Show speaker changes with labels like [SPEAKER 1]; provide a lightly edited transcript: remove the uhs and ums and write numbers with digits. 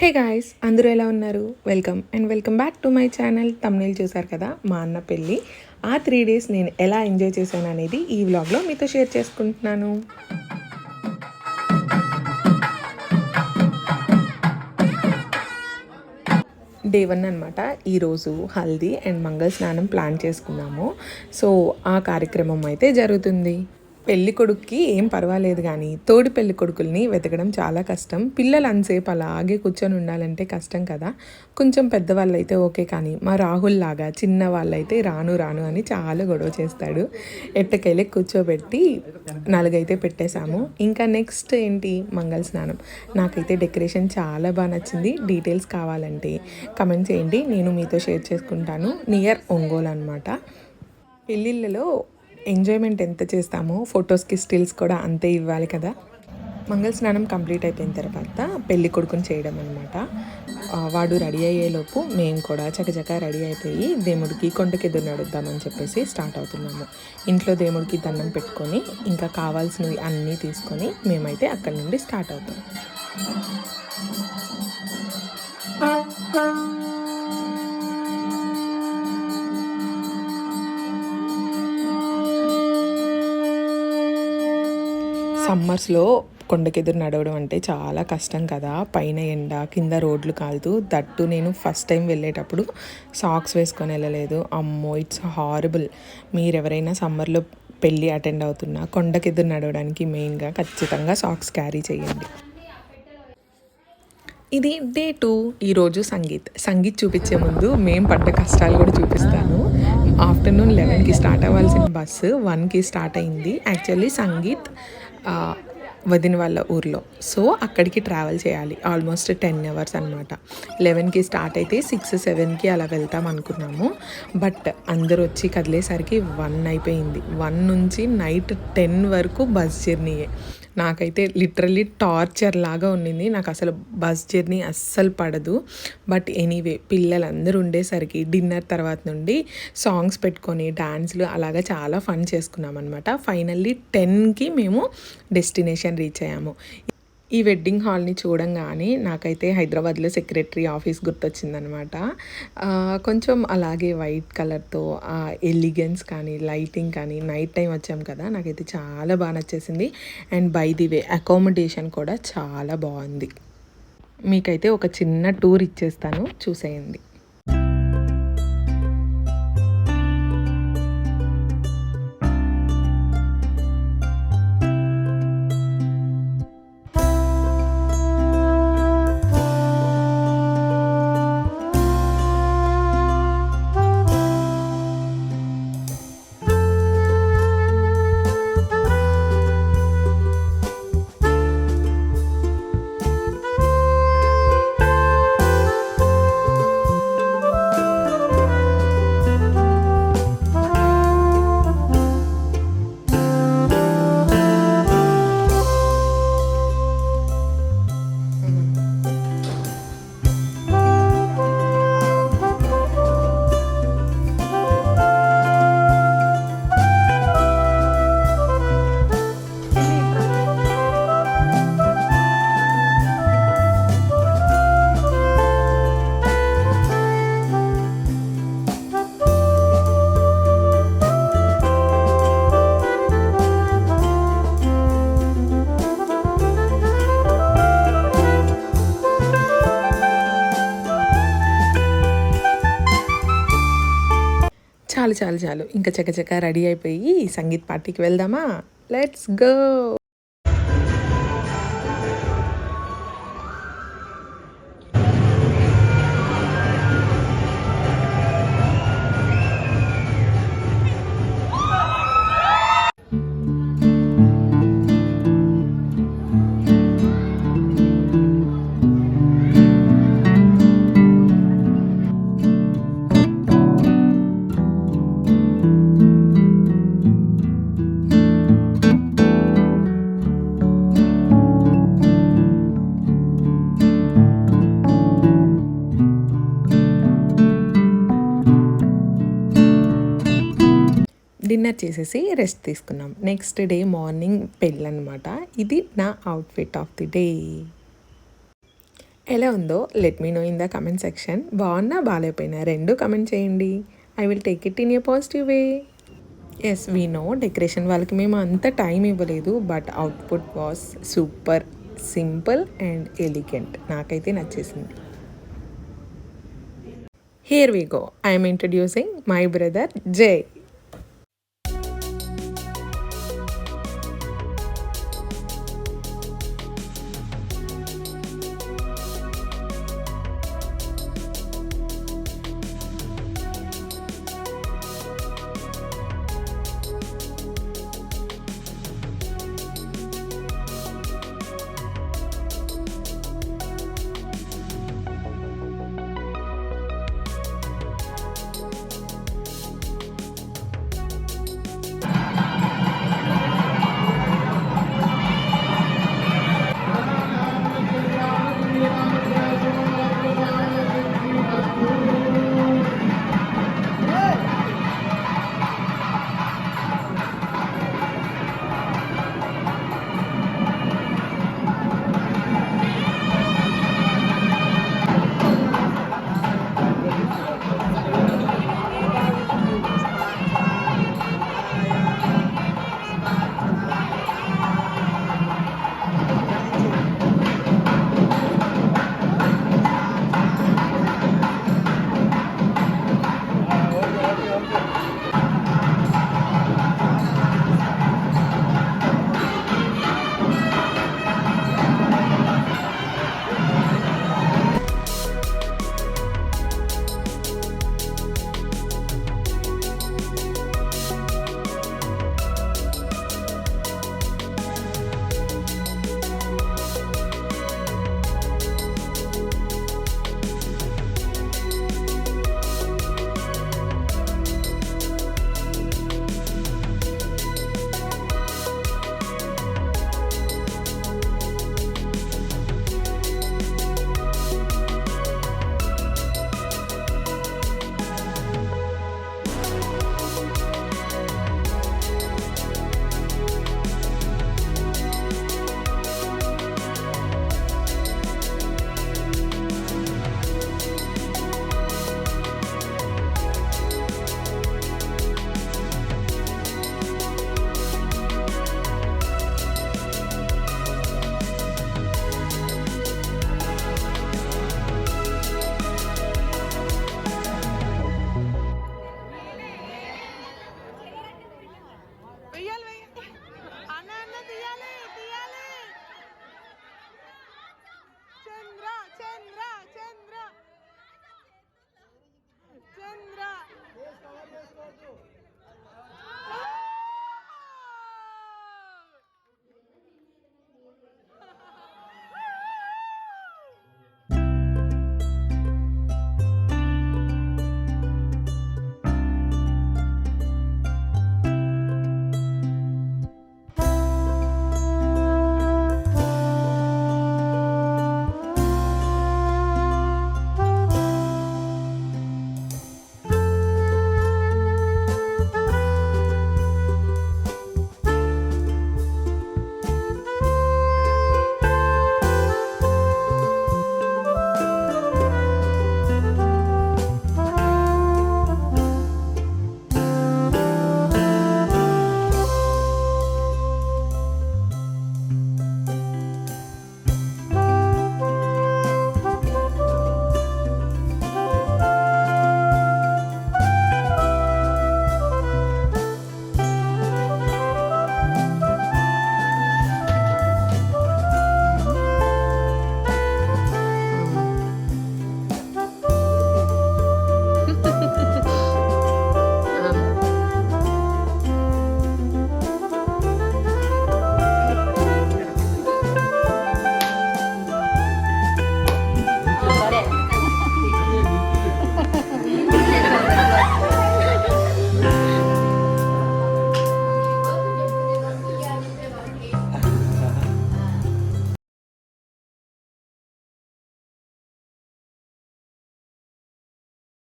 [SPEAKER 1] Hey guys, అందరూ ఎలా ఉన్నారు? Welcome back to my channel. Thumbnail చూసారు కదా, మా అన్న పెళ్ళి. ఆ 3 డేస్ నేను ఎలా ఎంజాయ్ చేశాను అనేది ఈ వ్లాగ్లో మీతో షేర్ చేసుకుంటున్నాను. డే 1 అనమాట. ఈరోజు హల్దీ అండ్ మంగళ స్నానం ప్లాన్ చేసుకున్నాము. సో ఆ కార్యక్రమం అయితే జరుగుతుంది. పెళ్లి కొడుక్కి ఏం పర్వాలేదు, కానీ తోడి పెళ్లి కొడుకుల్ని వెతకడం చాలా కష్టం. పిల్లలు అంతసేపు అలాగే కూర్చొని ఉండాలంటే కష్టం కదా. కొంచెం పెద్దవాళ్ళు అయితే ఓకే, కానీ మా రాహుల్ లాగా చిన్న వాళ్ళైతే రాను అని చాలా గొడవ చేస్తాడు. ఎట్టకెళ్ళి కూర్చోబెట్టి 4 అయితే పెట్టేశాము. ఇంకా నెక్స్ట్ ఏంటి, మంగళ స్నానం. నాకైతే డెకరేషన్ చాలా బాగా నచ్చింది. డీటెయిల్స్ కావాలంటే కమెంట్ చేయండి, నేను మీతో షేర్ చేసుకుంటాను. నియర్ ఒంగోలు అనమాట. పెళ్ళిళ్ళలో ఎంజాయ్మెంట్ ఎంత చేస్తామో ఫొటోస్కి స్టిల్స్ కూడా అంతే ఇవ్వాలి కదా. మంగళ స్నానం కంప్లీట్ అయిపోయిన తర్వాత పెళ్లి కొడుకుని చేయడం అనమాట. వాడు రెడీ అయ్యేలోపు మేము కూడా చకచకా రెడీ అయిపోయి దేవుడికి కొండకి ఎదురు నడుద్దామని చెప్పేసి స్టార్ట్ అవుతున్నాము. ఇంట్లో దేవుడికి దండం పెట్టుకొని ఇంకా కావాల్సినవి అన్నీ తీసుకొని మేమైతే అక్కడి నుండి స్టార్ట్ అవుతాం. సమ్మర్స్లో కొండకెదురు నడవడం అంటే చాలా కష్టం కదా. పైన ఎండ, కింద రోడ్లు కాలుతూ. దట్టు నేను ఫస్ట్ టైం వెళ్ళేటప్పుడు సాక్స్ వేసుకొని వెళ్ళలేదు. అమ్మో, ఇట్స్ హారబుల్. మీరు ఎవరైనా సమ్మర్లో పెళ్ళి అటెండ్ అవుతున్నా కొండకెదురు నడవడానికి మెయిన్గా ఖచ్చితంగా సాక్స్ క్యారీ చేయండి. ఇది డే 2. ఈరోజు సంగీత్ చూపించే ముందు మేము పడ్డ కష్టాలు కూడా చూపిస్తాను. ఆఫ్టర్నూన్ 11కి స్టార్ట్ అవ్వాల్సిన బస్సు 1కి స్టార్ట్ అయింది. యాక్చువల్లీ సంగీత్ వదిన వాళ్ళ ఊర్లో. సో అక్కడికి ట్రావెల్ చేయాలి ఆల్మోస్ట్ 10 అవర్స్ అనమాట. 11కి స్టార్ట్ అయితే 6-7కి అలా వెళ్తాం అనుకున్నాము. బట్ అందరూ వచ్చి కదిలేసరికి 1 అయిపోయింది. 1 నుంచి నైట్ 10 వరకు బస్ జర్నీయే. నాకైతే లిటరల్లీ టార్చర్ లాగా ఉండింది. నాకు అసలు బస్ జర్నీ అస్సలు పడదు. బట్ ఎనీవే, పిల్లలందరూ ఉండేసరికి డిన్నర్ తర్వాత నుండి సాంగ్స్ పెట్టుకొని డాన్స్లు అలాగా చాలా ఫన్ చేసుకున్నాం అనమాట. ఫైనల్లీ 10కి మేము డెస్టినేషన్ రీచ్ అయ్యాము. ఈ వెడ్డింగ్ హాల్ని చూడంగానే నాకైతే హైదరాబాద్లో సెక్రటరీ ఆఫీస్ గుర్తొచ్చిందనమాట. కొంచెం అలాగే వైట్ కలర్తో ఎలిగెన్స్ కానీ లైటింగ్ కానీ, నైట్ టైం వచ్చాం కదా, నాకైతే చాలా బాగా నచ్చేసింది. And by the way accommodation కూడా చాలా బాగుంది. మీకైతే ఒక చిన్న టూర్ ఇచ్చేస్తాను, చూసేయండి. చాలు ఇంకా చకచక రెడీ అయిపోయి సంగీత్ పార్టీకి వెళ్దామా. Let's go. డిన్నర్ చేసేసి రెస్ట్ తీసుకున్నాం. నెక్స్ట్ డే మార్నింగ్ పెళ్ళి అనమాట. ఇది నా అవుట్ఫిట్ ఆఫ్ ది డే. ఎలా ఉందో let me know in the comment section. బాగున్నా బాగాలేకపోయినా రెండు కమెంట్ చేయండి. I will take it in a positive way. As we know decoration వాళ్ళకి మేము అంత టైం ఇవ్వలేదు, but output was super simple and elegant. నాకైతే నచ్చేసింది. Here we go. I'm introducing my brother జై.